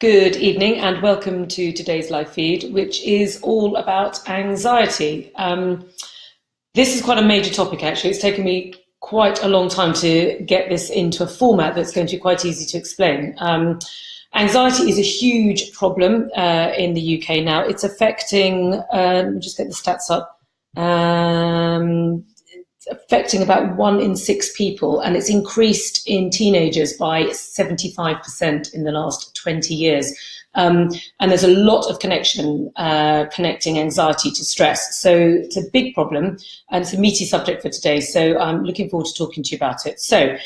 Good evening and welcome to today's live feed, which is all about anxiety. This is quite a major topic, actually. It's taken me quite a long time to get this into a format that's going to be quite easy to explain. Anxiety is a huge problem in the UK now. It's affecting, let me just get the stats up, it's affecting about 1 in 6 people, and it's increased in teenagers by 75% in the last 20 years. And there's a lot of connecting anxiety to stress. So it's a big problem, and it's a meaty subject for today. So I'm looking forward to talking to you about it. So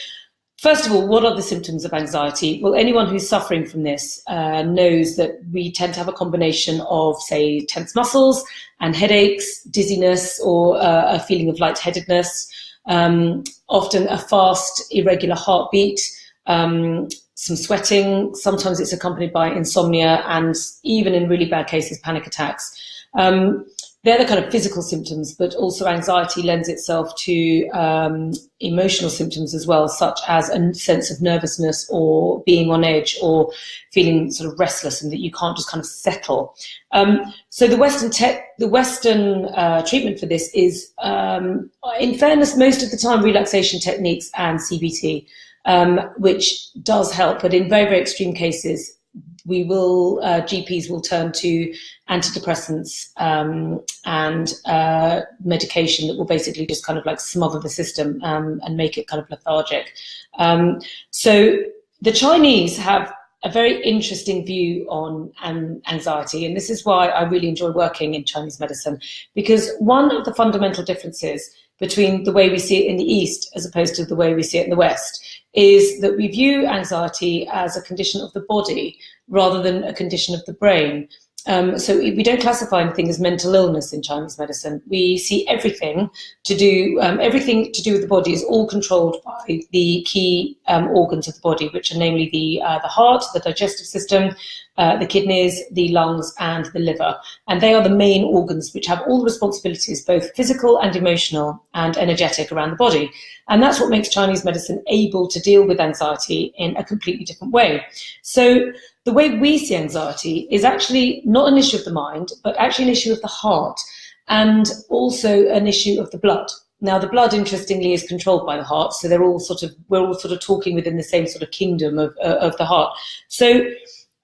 first of all, what are the symptoms of anxiety? Well, anyone who's suffering from this knows that we tend to have a combination of, say, tense muscles and headaches, dizziness, or a feeling of lightheadedness, often a fast, irregular heartbeat, some sweating. Sometimes it's accompanied by insomnia and even in really bad cases, panic attacks. They're the kind of physical symptoms, but also anxiety lends itself to emotional symptoms as well, such as a sense of nervousness or being on edge or feeling sort of restless and that you can't just kind of settle. So the Western treatment for this is, in fairness, most of the time relaxation techniques and CBT, which does help, but in very, very extreme cases, GPs will turn to antidepressants and medication that will basically just kind of like smother the system and make it kind of lethargic. So the Chinese have a very interesting view on anxiety, and this is why I really enjoy working in Chinese medicine, because one of the fundamental differences between the way we see it in the East as opposed to the way we see it in the West is that we view anxiety as a condition of the body rather than a condition of the brain. So we don't classify anything as mental illness in Chinese medicine. We see everything to do with the body is all controlled by the key organs of the body, which are namely the heart, the digestive system, the kidneys, the lungs, and the liver. And they are the main organs which have all the responsibilities, both physical and emotional and energetic, around the body. And that's what makes Chinese medicine able to deal with anxiety in a completely different way. So the way we see anxiety is actually not an issue of the mind, but actually an issue of the heart, and also an issue of the blood. Now, the blood, interestingly, is controlled by the heart, so we're all sort of talking within the same sort of kingdom of the heart. So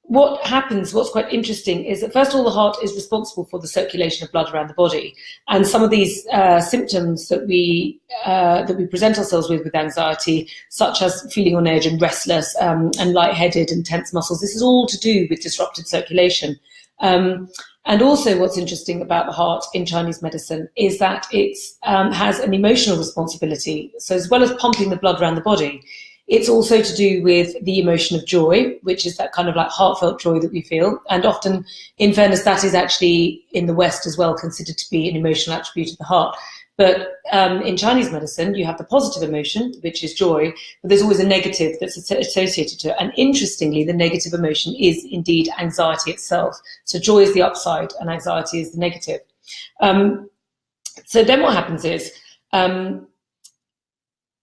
what happens, what's quite interesting, is that first of all, the heart is responsible for the circulation of blood around the body, and some of these symptoms that we present ourselves with anxiety, such as feeling on edge and restless and lightheaded and tense muscles, this is all to do with disrupted circulation. And also, what's interesting about the heart in Chinese medicine is that it has an emotional responsibility. So as well as pumping the blood around the body, it's also to do with the emotion of joy, which is that kind of like heartfelt joy that we feel. And often, in fairness, that is actually in the West as well considered to be an emotional attribute of the heart. But in Chinese medicine, you have the positive emotion, which is joy, but there's always a negative that's associated to it. And interestingly, the negative emotion is indeed anxiety itself. So joy is the upside and anxiety is the negative. So then what happens is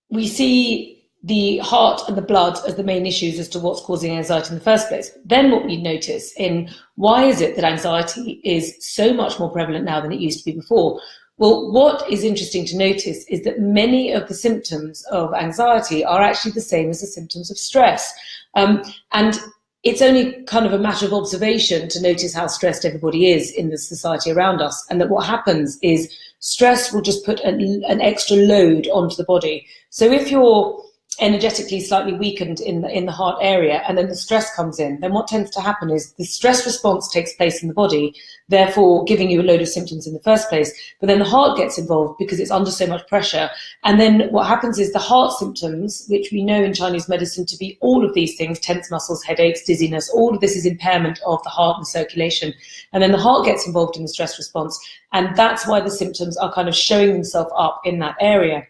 we see the heart and the blood as the main issues as to what's causing anxiety in the first place. Then what we notice in why is it that anxiety is so much more prevalent now than it used to be before? Well, what is interesting to notice is that many of the symptoms of anxiety are actually the same as the symptoms of stress. And it's only kind of a matter of observation to notice how stressed everybody is in the society around us, and that what happens is stress will just put an extra load onto the body. So if you're energetically slightly weakened in the heart area, and then the stress comes in, then what tends to happen is the stress response takes place in the body, therefore giving you a load of symptoms in the first place. But then the heart gets involved because it's under so much pressure. And then what happens is the heart symptoms, which we know in Chinese medicine to be all of these things, tense muscles, headaches, dizziness, all of this is impairment of the heart and circulation. And then the heart gets involved in the stress response. And that's why the symptoms are kind of showing themselves up in that area.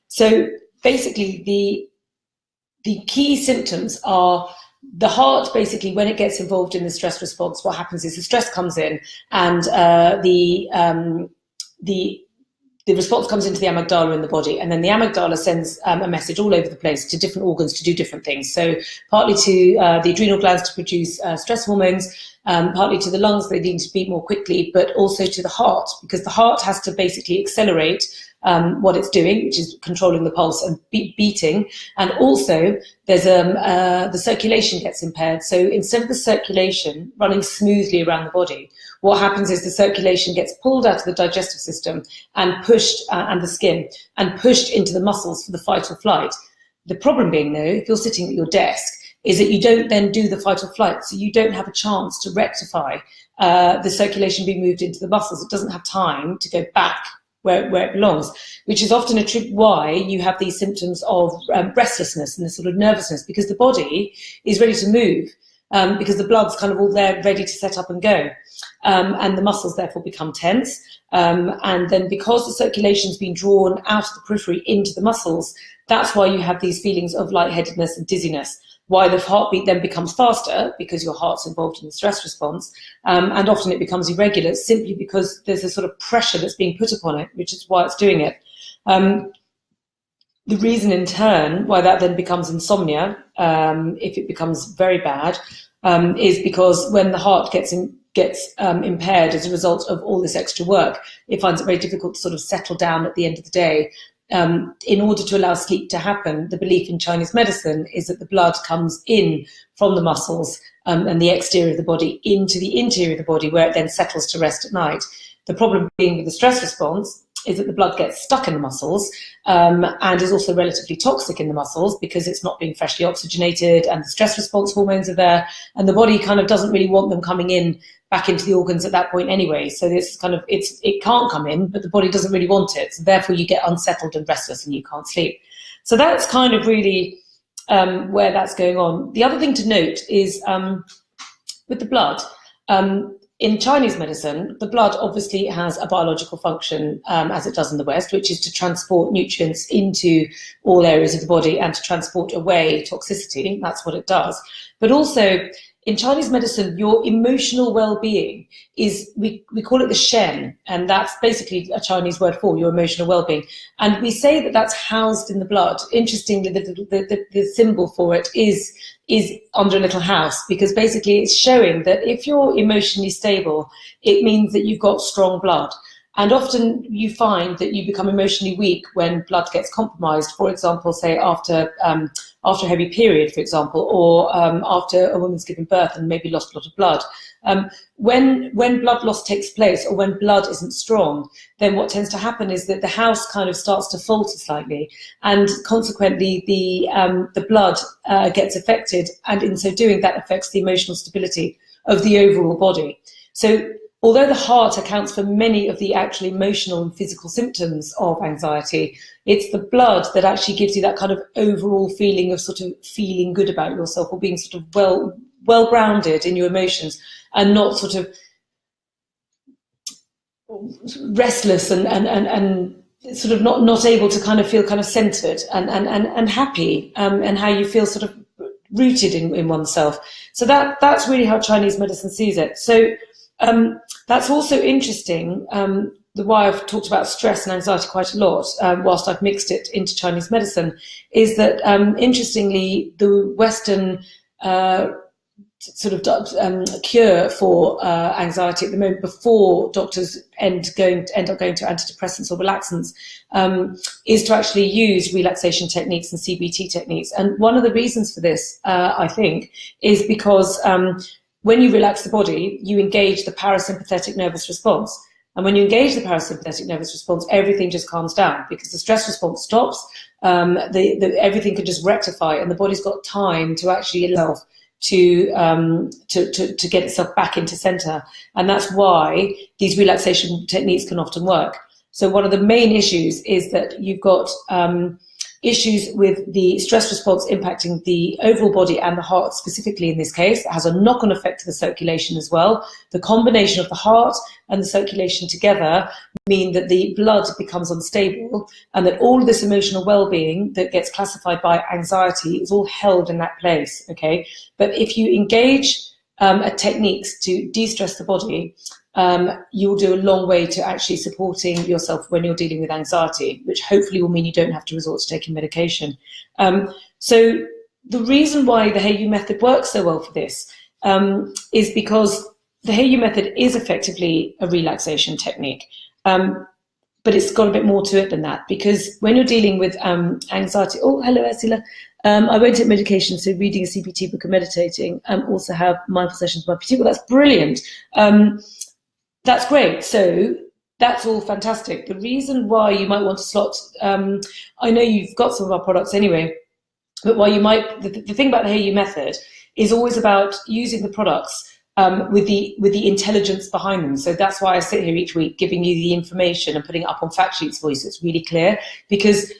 So basically, the key symptoms are the heart. Basically, when it gets involved in the stress response, what happens is the stress comes in, and the the response comes into the amygdala in the body, and then the amygdala sends a message all over the place to different organs to do different things. So partly to the adrenal glands to produce stress hormones, partly to the lungs, they need to beat more quickly, but also to the heart, because the heart has to basically accelerate what it's doing, which is controlling the pulse and beating. And also there's the circulation gets impaired. So instead of the circulation running smoothly around the body, what happens is the circulation gets pulled out of the digestive system and pushed, and the skin, and pushed into the muscles for the fight or flight. The problem being, though, if you're sitting at your desk, is that you don't then do the fight or flight, so you don't have a chance to rectify the circulation being moved into the muscles. It doesn't have time to go back where it belongs, which is often why you have these symptoms of restlessness and this sort of nervousness, because the body is ready to move, because the blood's kind of all there ready to set up and go. And the muscles therefore become tense. And then because the circulation's been drawn out of the periphery into the muscles, that's why you have these feelings of lightheadedness and dizziness. Why the heartbeat then becomes faster, because your heart's involved in the stress response, and often it becomes irregular simply because there's a sort of pressure that's being put upon it, which is why it's doing it. The reason in turn why that then becomes insomnia, if it becomes very bad, is because when the heart gets impaired as a result of all this extra work, it finds it very difficult to sort of settle down at the end of the day. In order to allow sleep to happen, the belief in Chinese medicine is that the blood comes in from the muscles and the exterior of the body into the interior of the body, where it then settles to rest at night. The problem being with the stress response is that the blood gets stuck in the muscles, and is also relatively toxic in the muscles because it's not being freshly oxygenated, and the stress response hormones are there, and the body kind of doesn't really want them coming in back into the organs at that point anyway. So this kind of, it can't come in, but the body doesn't really want it. So therefore you get unsettled and restless and you can't sleep. So that's kind of really where that's going on. The other thing to note is with the blood, in Chinese medicine, the blood obviously has a biological function, as it does in the West, which is to transport nutrients into all areas of the body and to transport away toxicity. That's what it does. But also, in Chinese medicine, your emotional well-being is, we call it the Shen, and that's basically a Chinese word for your emotional well-being. And we say that that's housed in the blood. Interestingly, the symbol for it is under a little house, because basically it's showing that if you're emotionally stable, it means that you've got strong blood. And often you find that you become emotionally weak when blood gets compromised, for example, say after a heavy period, for example, or after a woman's given birth and maybe lost a lot of blood. When blood loss takes place, or when blood isn't strong, then what tends to happen is that the house kind of starts to falter slightly, and consequently the blood gets affected, and in so doing that affects the emotional stability of the overall body. So although the heart accounts for many of the actual emotional and physical symptoms of anxiety, it's the blood that actually gives you that kind of overall feeling of sort of feeling good about yourself, or being sort of well-grounded in your emotions, and not sort of restless and sort of not able to kind of feel kind of centered and happy, and how you feel sort of rooted in oneself. So that's really how Chinese medicine sees it. So that's also interesting, why I've talked about stress and anxiety quite a lot, whilst I've mixed it into Chinese medicine, is that, interestingly, the Western sort of cure for anxiety at the moment, before doctors end up going to antidepressants or relaxants, is to actually use relaxation techniques and CBT techniques. And one of the reasons for this, I think, is because when you relax the body, you engage the parasympathetic nervous response. And when you engage the parasympathetic nervous response, everything just calms down, because the stress response stops, everything can just rectify, and the body's got time to actually allow to get itself back into center. And that's why these relaxation techniques can often work. So one of the main issues is that you've got issues with the stress response impacting the overall body and the heart specifically in this case. It has a knock-on effect to the circulation as well. The combination of the heart and the circulation together mean that the blood becomes unstable, and that all this emotional well-being that gets classified by anxiety is all held in that place, okay? But if you engage at techniques to de-stress the body, you'll do a long way to actually supporting yourself when you're dealing with anxiety, which hopefully will mean you don't have to resort to taking medication. So the reason why the Hayo'u method works so well for this is because the Hayo'u method is effectively a relaxation technique. But it's got a bit more to it than that, because when you're dealing with anxiety, oh, hello, Ursula. I won't take medication, so reading a CPT book and meditating, also have mindful sessions with my PT. Well, that's brilliant. That's great. So that's all fantastic. The reason why you might want to slot, I know you've got some of our products anyway, but why you might, the thing about the Hayo'u method is always about using the products with the intelligence behind them. So that's why I sit here each week giving you the information and putting it up on fact sheets for you so it's really clear, because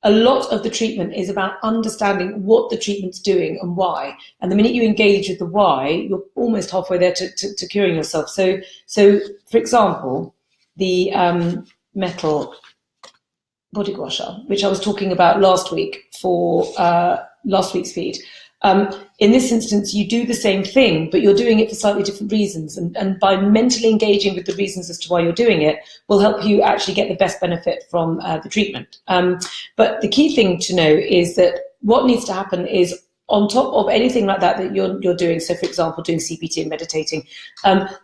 a lot of the treatment is about understanding what the treatment's doing and why. And the minute you engage with the why, you're almost halfway there to curing yourself. So for example, the metal body gua sha, which I was talking about last week for last week's feed. In this instance, you do the same thing, but you're doing it for slightly different reasons. And by mentally engaging with the reasons as to why you're doing it will help you actually get the best benefit from the treatment. But the key thing to know is that what needs to happen is, on top of anything like that you're doing, so for example, doing CPT and meditating,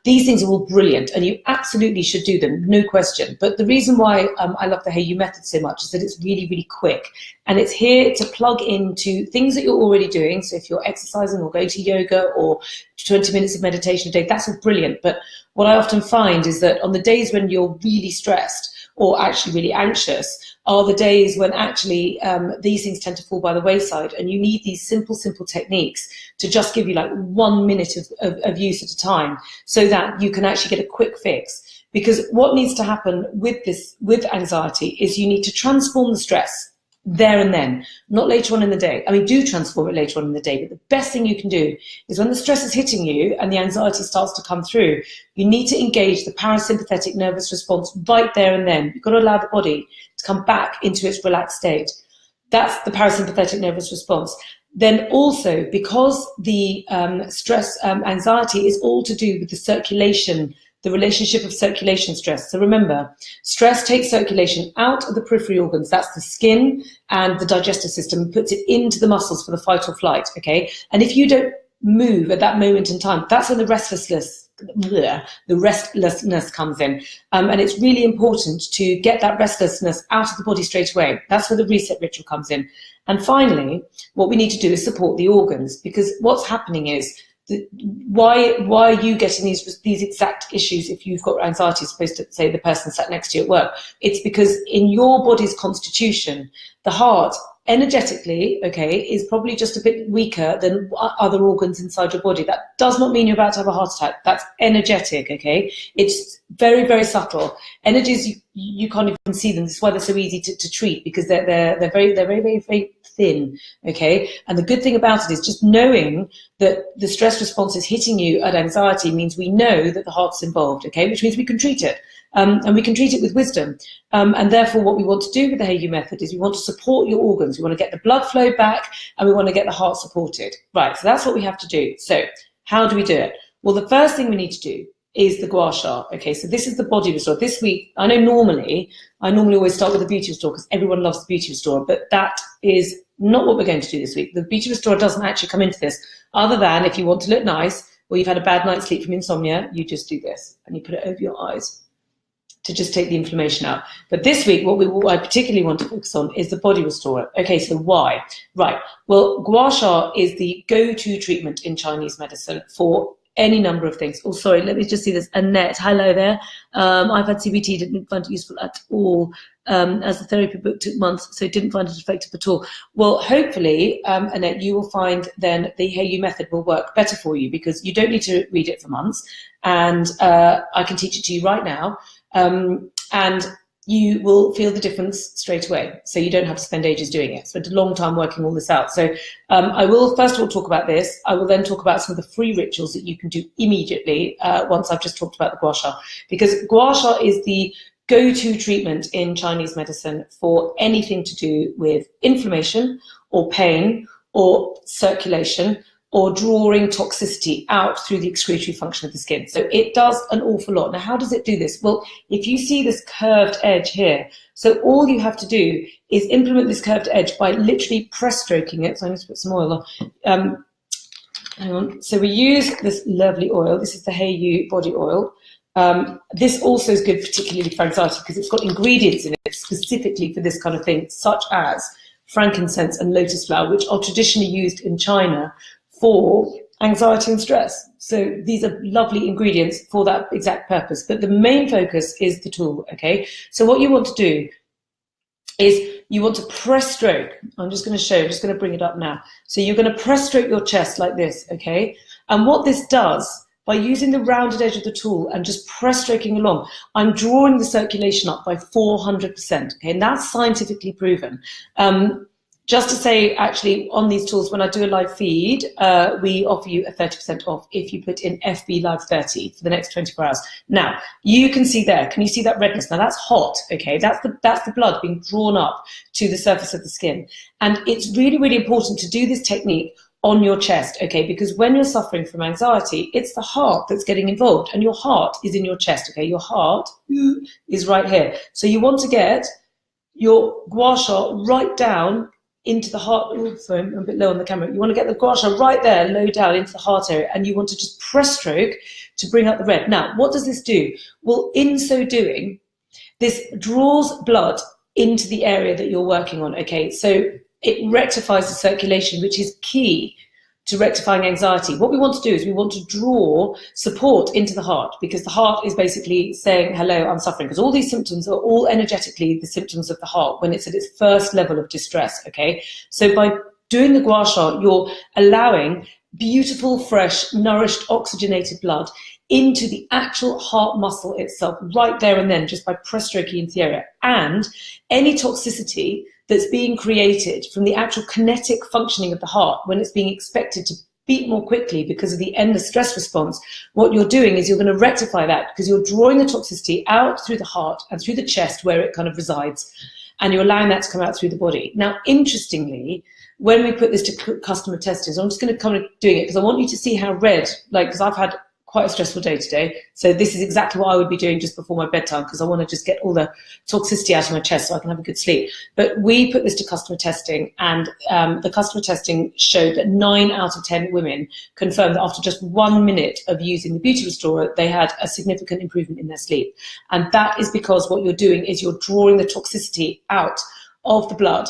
these things are all brilliant and you absolutely should do them, no question. But the reason why I love the Hayo'u method so much is that it's really, really quick. And it's here to plug into things that you're already doing. So if you're exercising or going to yoga or 20 minutes of meditation a day, that's all brilliant. But what I often find is that on the days when you're really stressed or actually really anxious, are the days when actually these things tend to fall by the wayside, and you need these simple techniques to just give you like 1 minute of use at a time so that you can actually get a quick fix. Because what needs to happen with anxiety is you need to transform the stress there and then, not later on in the day. I mean, do transform it later on in the day, but the best thing you can do is when the stress is hitting you and the anxiety starts to come through, you need to engage the parasympathetic nervous response right there and then. You've got to allow the body to come back into its relaxed state. That's the parasympathetic nervous response. Then also, because the stress, anxiety is all to do with the circulation, the relationship of circulation stress. So remember, stress takes circulation out of the periphery organs, that's the skin and the digestive system, and puts it into the muscles for the fight or flight, okay? And if you don't move at that moment in time, that's when the restlessness comes in. And it's really important to get that restlessness out of the body straight away. That's where the reset ritual comes in. And finally, what we need to do is support the organs, because what's happening is, why are you getting these exact issues if you've got anxiety, as opposed to, say, the person sat next to you at work? It's because in your body's constitution, the heart energetically, okay, is probably just a bit weaker than other organs inside your body. That does not mean you're about to have a heart attack. That's energetic, okay? It's very, very subtle. Energies, you can't even see them. That's why they're so easy to treat, because they're very, very thin, okay? And the good thing about it is just knowing that the stress response is hitting you at anxiety means we know that the heart's involved, okay? Which means we can treat it. And we can treat it with wisdom. And therefore, what we want to do with the Hayo'u method is we want to support your organs. We want to get the blood flow back, and we want to get the heart supported. Right, so that's what we have to do. So how do we do it? Well, the first thing we need to do is the gua sha. Okay, so this is the body restore. This week, I normally always start with the beauty restore because everyone loves the beauty restore, but that is not what we're going to do this week. The beauty restore doesn't actually come into this, other than if you want to look nice or you've had a bad night's sleep from insomnia, you just do this and you put it over your eyes to just take the inflammation out. But this week, what I particularly want to focus on is the body restorer. Okay, so why? Right, well, gua sha is the go-to treatment in Chinese medicine for any number of things. Oh, sorry, let me just see this. Annette, hello there. I've had CBT, didn't find it useful at all. As the therapy book took months, so didn't find it effective at all. Well, hopefully, Annette, you will find then the Hayo'u method will work better for you, because you don't need to read it for months. And I can teach it to you right now. And you will feel the difference straight away. So you don't have to spend ages doing it. Spent a long time working all this out. So I will first of all talk about this. I will then talk about some of the free rituals that you can do immediately once I've just talked about the gua sha. Because gua sha is the go-to treatment in Chinese medicine for anything to do with inflammation or pain or circulation or drawing toxicity out through the excretory function of the skin. So it does an awful lot. Now, how does it do this? Well, if you see this curved edge here, so all you have to do is implement this curved edge by literally press stroking it. So I need to put some oil on. Hang on. So we use this lovely oil. This is the Hayo'u body oil. This also is good, particularly for anxiety, because it's got ingredients in it specifically for this kind of thing, such as frankincense and lotus flower, which are traditionally used in China for anxiety and stress. So these are lovely ingredients for that exact purpose. But the main focus is the tool, okay? So what you want to do is you want to press stroke. I'm just going to show, I'm just going to bring it up now. So you're going to press stroke your chest like this, okay? And what this does, by using the rounded edge of the tool and just press stroking along, I'm drawing the circulation up by 400%, okay? And that's scientifically proven. Just to say, actually, on these tools, when I do a live feed, we offer you a 30% off if you put in FB Live 30 for the next 24 hours. Now, you can see there, can you see that redness? Now, that's hot, okay? That's the blood being drawn up to the surface of the skin. And it's really, really important to do this technique on your chest, okay? Because when you're suffering from anxiety, it's the heart that's getting involved, and your heart is in your chest, okay? Your heart is right here. So you want to get your gua sha right down into the heart. Oh, sorry, I'm a bit low on the camera. You want to get the gua sha right there, low down into the heart area, and you want to just press stroke to bring up the red. Now, what does this do? Well, in so doing, this draws blood into the area that you're working on, okay? So it rectifies the circulation, which is key to rectifying anxiety. What we want to do is we want to draw support into the heart, because the heart is basically saying, hello, I'm suffering, because all these symptoms are all energetically the symptoms of the heart when it's at its first level of distress, okay? So by doing the gua sha, you're allowing beautiful, fresh, nourished, oxygenated blood into the actual heart muscle itself right there and then, just by press stroking into the area. And any toxicity that's being created from the actual kinetic functioning of the heart when it's being expected to beat more quickly because of the endless stress response, what you're doing is you're going to rectify that, because you're drawing the toxicity out through the heart and through the chest where it kind of resides, and you're allowing that to come out through the body. Now, interestingly, when we put this to customer testers, I'm just going to come and doing it because I want you to see how red, like, because I've had quite a stressful day today. So this is exactly what I would be doing just before my bedtime, because I want to just get all the toxicity out of my chest so I can have a good sleep. But we put this to customer testing, and the customer testing showed that 9 out of 10 women confirmed that after just 1 minute of using the Beauty Restorer, they had a significant improvement in their sleep. And that is because what you're doing is you're drawing the toxicity out of the blood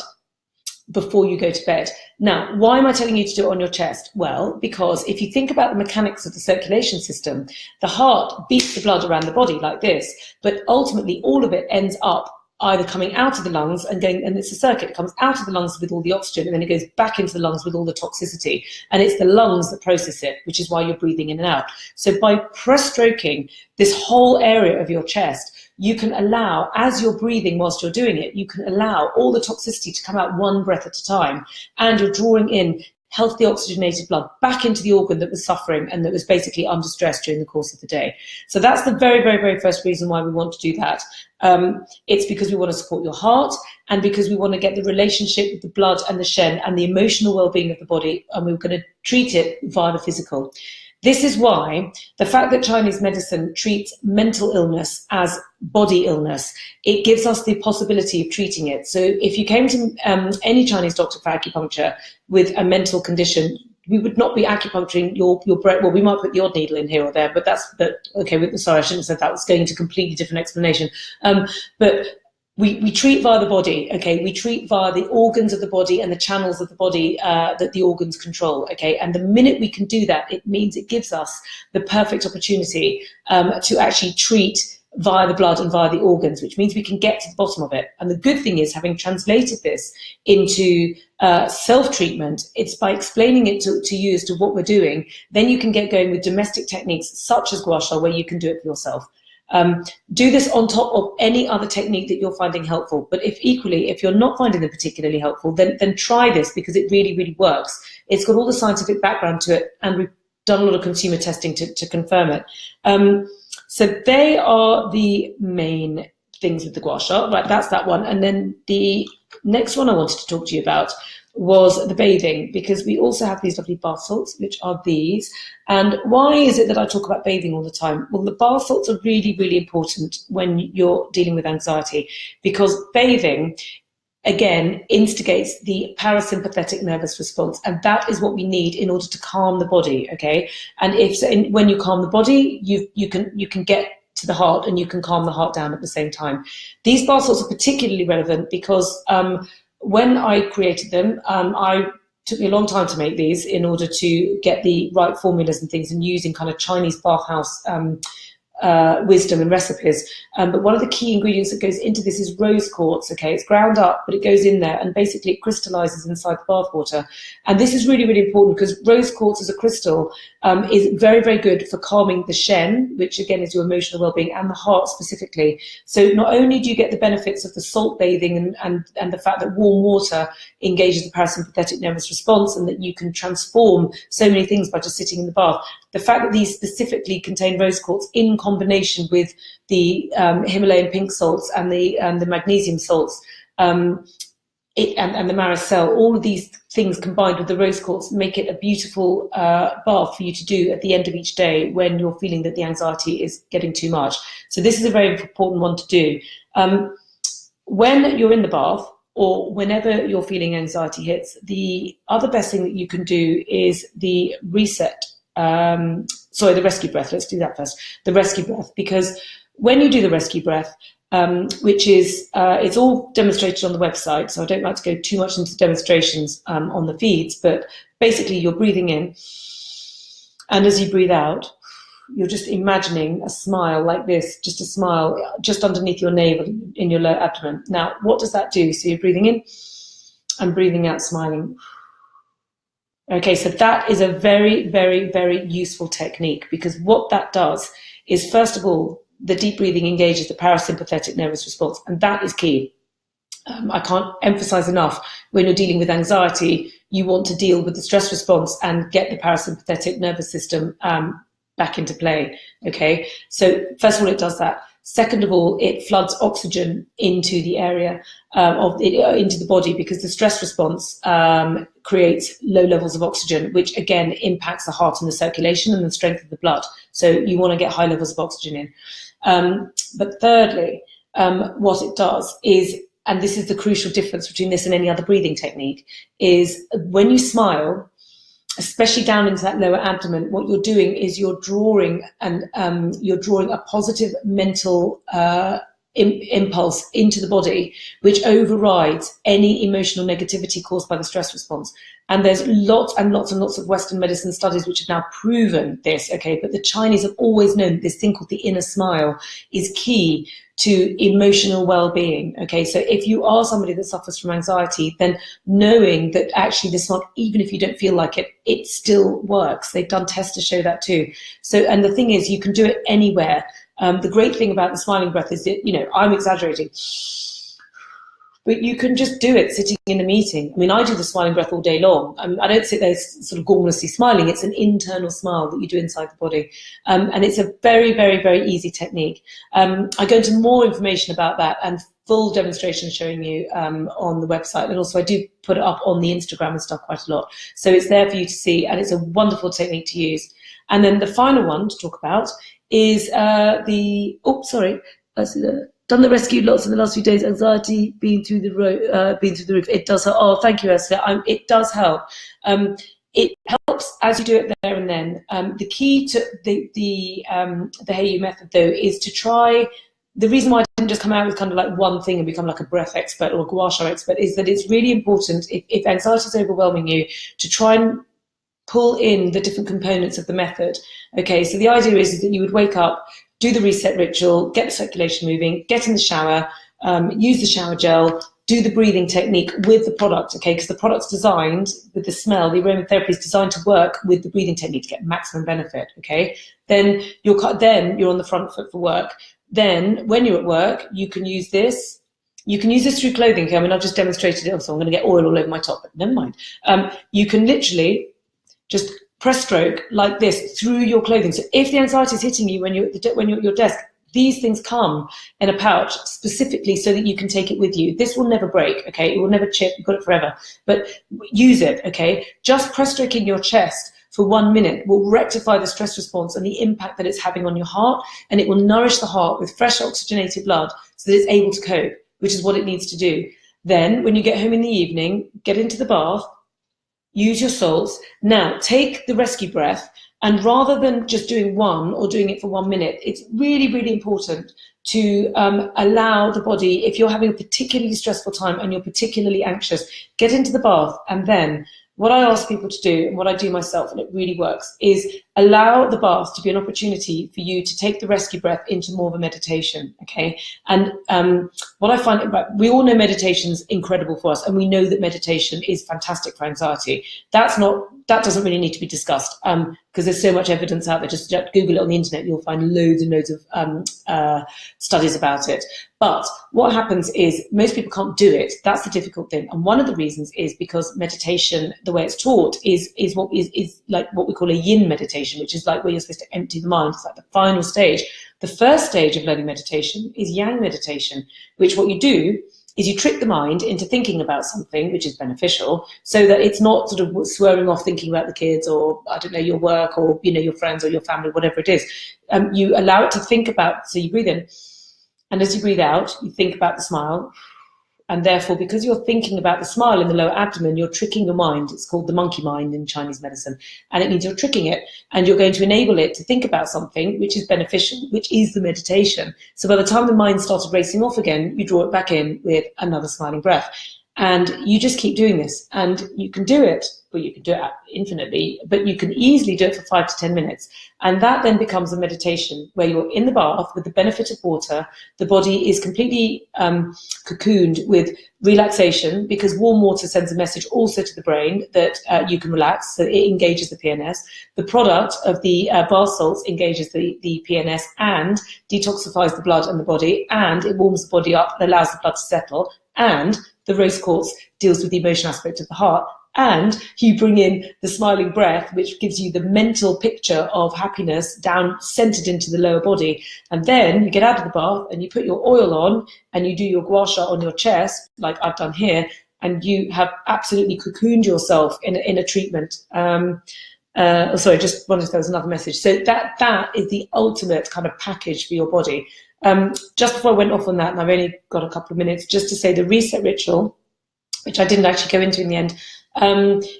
before you go to bed. Now, why am I telling you to do it on your chest? Well, because if you think about the mechanics of the circulation system, the heart beats the blood around the body like this, but ultimately all of it ends up either coming out of the lungs and going, and it's a circuit, it comes out of the lungs with all the oxygen, and then it goes back into the lungs with all the toxicity. And it's the lungs that process it, which is why you're breathing in and out. So by press stroking this whole area of your chest, you can allow, as you're breathing whilst you're doing it, you can allow all the toxicity to come out one breath at a time, and you're drawing in healthy oxygenated blood back into the organ that was suffering and that was basically under stress during the course of the day. So that's the very, very, very first reason why we want to do that. It's because we want to support your heart, and because we want to get the relationship with the blood and the shen and the emotional well-being of the body, and we're going to treat it via the physical. This is why the fact that Chinese medicine treats mental illness as body illness, it gives us the possibility of treating it. So if you came to any Chinese doctor for acupuncture with a mental condition, we would not be acupuncturing your brain. Well, we might put the odd needle in here or there, but okay, sorry, I shouldn't have said that. That was going into a completely different explanation. But we treat via the body, okay? We treat via the organs of the body and the channels of the body that the organs control, okay? And the minute we can do that, it means it gives us the perfect opportunity to actually treat via the blood and via the organs, which means we can get to the bottom of it. And the good thing is, having translated this into self-treatment, it's by explaining it to you as to what we're doing, then you can get going with domestic techniques such as gua sha, where you can do it for yourself. Do this on top of any other technique that you're finding helpful. But if you're not finding them particularly helpful, then try this, because it really, really works. It's got all the scientific background to it, and we've done a lot of consumer testing to confirm it. So they are the main things with the gua sha. Right, that's that one. And then the next one I wanted to talk to you about was the bathing, because we also have these lovely bath salts, which are these. And why is it that I talk about bathing all the time? Well, the bath salts are really, really important when you're dealing with anxiety, because bathing, again, instigates the parasympathetic nervous response, and that is what we need in order to calm the body. Okay, and when you calm the body, you can get to the heart, and you can calm the heart down at the same time. These bath salts are particularly relevant because when I created them, took me a long time to make these in order to get the right formulas and things, and using kind of Chinese bathhouse wisdom and recipes. But one of the key ingredients that goes into this is rose quartz. Okay, it's ground up, but it goes in there, and basically it crystallizes inside the bath water. And this is really, really important, because rose quartz as a crystal is very, very good for calming the Shen, which again is your emotional well-being, and the heart specifically. So not only do you get the benefits of the salt bathing and the fact that warm water engages the parasympathetic nervous response, and that you can transform so many things by just sitting in the bath. The fact that these specifically contain rose quartz in combination with the Himalayan pink salts and the magnesium salts, and the Maricel, all of these things combined with the rose quartz make it a beautiful bath for you to do at the end of each day when you're feeling that the anxiety is getting too much. So this is a very important one to do. When you're in the bath, or whenever you're feeling anxiety hits, the other best thing that you can do is the reset. The rescue breath. Let's do that first. The rescue breath, because when you do the rescue breath, which is, it's all demonstrated on the website, so I don't like to go too much into demonstrations on the feeds, but basically you're breathing in, and as you breathe out, you're just imagining a smile like this, just a smile just underneath your navel in your lower abdomen. Now, what does that do? So you're breathing in and breathing out, smiling. Okay, so that is a very, very, very useful technique, because what that does is, first of all, the deep breathing engages the parasympathetic nervous response, and that is key. I can't emphasize enough, when you're dealing with anxiety, you want to deal with the stress response and get the parasympathetic nervous system back into play. Okay, so first of all, it does that. Second of all, it floods oxygen into the area into the body, because the stress response creates low levels of oxygen, which again impacts the heart and the circulation and the strength of the blood. So you want to get high levels of oxygen in. But thirdly, what it does is, and this is the crucial difference between this and any other breathing technique, is when you smile, especially down into that lower abdomen, what you're doing is you're drawing a positive mental impulse into the body, which overrides any emotional negativity caused by the stress response. And there's lots and lots and lots of Western medicine studies which have now proven this, okay? But the Chinese have always known that this thing called the inner smile is key to emotional well-being, okay? So if you are somebody that suffers from anxiety, then knowing that actually the smile, even if you don't feel like it, it still works. They've done tests to show that too. So, and the thing is, you can do it anywhere. The great thing about the smiling breath is that, I'm exaggerating, but you can just do it sitting in a meeting. I mean, I do the smiling breath all day long. I don't sit there sort of gormlessly smiling. It's an internal smile that you do inside the body. And it's a very, very, very easy technique. I go into more information about that and full demonstration showing you on the website. And also I do put it up on the Instagram and stuff quite a lot. So it's there for you to see, and it's a wonderful technique to use. And then the final one to talk about is done the rescue lots in the last few days. Anxiety been through the roof. It does help. Oh, thank you, Esther. It does help. It helps as you do it there and then. The key to the Hayo'u method, though, is to try. The reason why I didn't just come out with kind of like one thing and become like a breath expert or a gua sha expert is that it's really important, if anxiety is overwhelming you, to try and pull in the different components of the method. Okay, so the idea is that you would wake up, do the reset ritual, get the circulation moving, get in the shower, use the shower gel, do the breathing technique with the product, okay, because the product's designed with the smell, the aromatherapy is designed to work with the breathing technique to get maximum benefit, okay? Then you're on the front foot for work. Then when you're at work, you can use this. You can use this through clothing. Okay? I mean, I've just demonstrated it, so I'm going to get oil all over my top, but never mind. You can literally just press stroke like this through your clothing. So if the anxiety is hitting you when you're at your desk, these things come in a pouch specifically so that you can take it with you. This will never break, okay? It will never chip. You've got it forever. But use it, okay? Just press stroking your chest for 1 minute will rectify the stress response and the impact that it's having on your heart, and it will nourish the heart with fresh oxygenated blood so that it's able to cope, which is what it needs to do. Then, when you get home in the evening, get into the bath, use your salts. Now, take the rescue breath, and rather than just doing one or doing it for 1 minute, it's really, really important to allow the body, if you're having a particularly stressful time and you're particularly anxious, get into the bath, and then what I ask people to do, and what I do myself, and it really works, is allow the bath to be an opportunity for you to take the rescue breath into more of a meditation, okay? And what I find, we all know meditation's incredible for us, and we know that meditation is fantastic for anxiety. That doesn't really need to be discussed, because there's so much evidence out there. Just Google it on the internet, you'll find loads and loads of studies about it. But what happens is most people can't do it. That's the difficult thing. And one of the reasons is because meditation, the way it's taught, is like what we call a yin meditation, which is like where you're supposed to empty the mind. It's like the final stage. The first stage of learning meditation is yang meditation, which what you do is you trick the mind into thinking about something which is beneficial, so that it's not sort of swerving off thinking about the kids, or I don't know, your work, or your friends, or your family, whatever it is. You allow it to think about. So you breathe in, and as you breathe out, you think about the smile. And therefore, because you're thinking about the smile in the lower abdomen, you're tricking your mind. It's called the monkey mind in Chinese medicine. And it means you're tricking it, and you're going to enable it to think about something which is beneficial, which is the meditation. So by the time the mind started racing off again, you draw it back in with another smiling breath. And you just keep doing this, and you can do it, well, you can do it infinitely, but you can easily do it for 5 to 10 minutes. And that then becomes a meditation where you're in the bath with the benefit of water. The body is completely cocooned with relaxation, because warm water sends a message also to the brain that you can relax, so it engages the PNS. The product of the bath salts engages the PNS and detoxifies the blood and the body, and it warms the body up and allows the blood to settle. And the rose quartz deals with the emotion aspect of the heart. And you bring in the smiling breath, which gives you the mental picture of happiness down centered into the lower body. And then you get out of the bath and you put your oil on and you do your gua sha on your chest, like I've done here, and you have absolutely cocooned yourself in a treatment. Sorry, just wondered if there was another message. So that is the ultimate kind of package for your body. Just before I went off on that, and I've only got a couple of minutes, just to say the reset ritual, which I didn't actually go into in the end,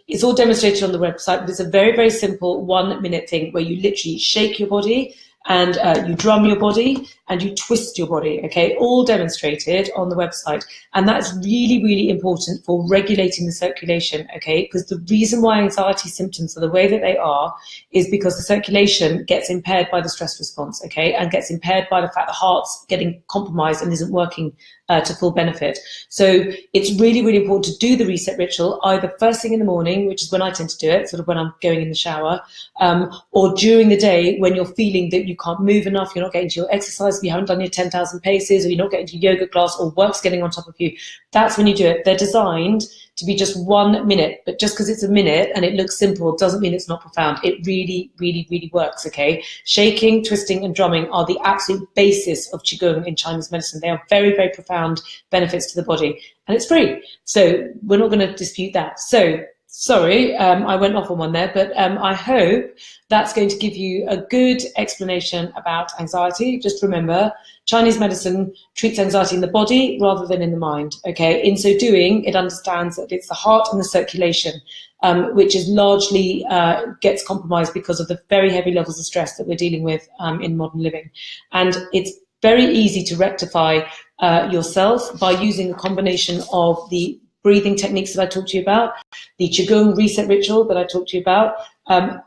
it's all demonstrated on the website, but it's a very, very simple 1 minute thing where you literally shake your body, and you drum your body, and you twist your body, okay? All demonstrated on the website. And that's really, really important for regulating the circulation, okay? Because the reason why anxiety symptoms are the way that they are is because the circulation gets impaired by the stress response, okay? And gets impaired by the fact the heart's getting compromised and isn't working to full benefit. So it's really, really important to do the reset ritual either first thing in the morning, which is when I tend to do it, sort of when I'm going in the shower, or during the day when you're feeling that you can't move enough, you're not getting to your exercise, you haven't done your 10,000 paces, or you're not getting to yoga class, or work's getting on top of you. That's when you do it. They're designed to be just 1 minute, but just because it's a minute and it looks simple doesn't mean it's not profound. It really, really, really works, okay? Shaking, twisting, and drumming are the absolute basis of Qigong in Chinese medicine. They are very, very profound benefits to the body, and it's free. So we're not going to dispute that. So sorry, I went off on one there, but I hope that's going to give you a good explanation about anxiety. Just remember, Chinese medicine treats anxiety in the body rather than in the mind, okay? In so doing, it understands that it's the heart and the circulation, which is largely gets compromised because of the very heavy levels of stress that we're dealing with in modern living. And it's very easy to rectify yourself by using a combination of the breathing techniques that I talked to you about, the Qigong reset ritual that I talked to you about.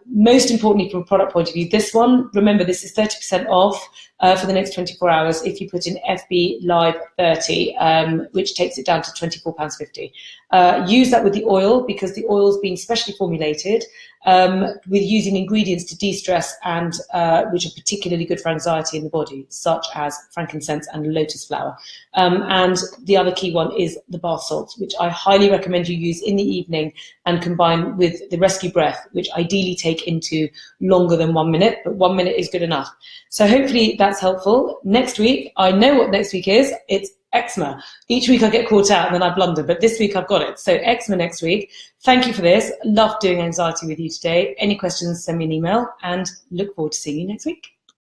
Most importantly, from a product point of view, this one, remember, this is 30% off for the next 24 hours if you put in FB Live 30, which takes it down to £24.50. Use that with the oil, because the oil's been specially formulated with using ingredients to de-stress and which are particularly good for anxiety in the body, such as frankincense and lotus flower. And the other key one is the bath salts, which I highly recommend you use in the evening and combine with the rescue breath, which ideally take into longer than 1 minute, but 1 minute is good enough. So hopefully that's helpful. Next week, I know what next week is. It's eczema. Each week I get caught out and then I blunder, but this week I've got it. So eczema next week. Thank you for this. Love doing anxiety with you today. Any questions, send me an email and look forward to seeing you next week.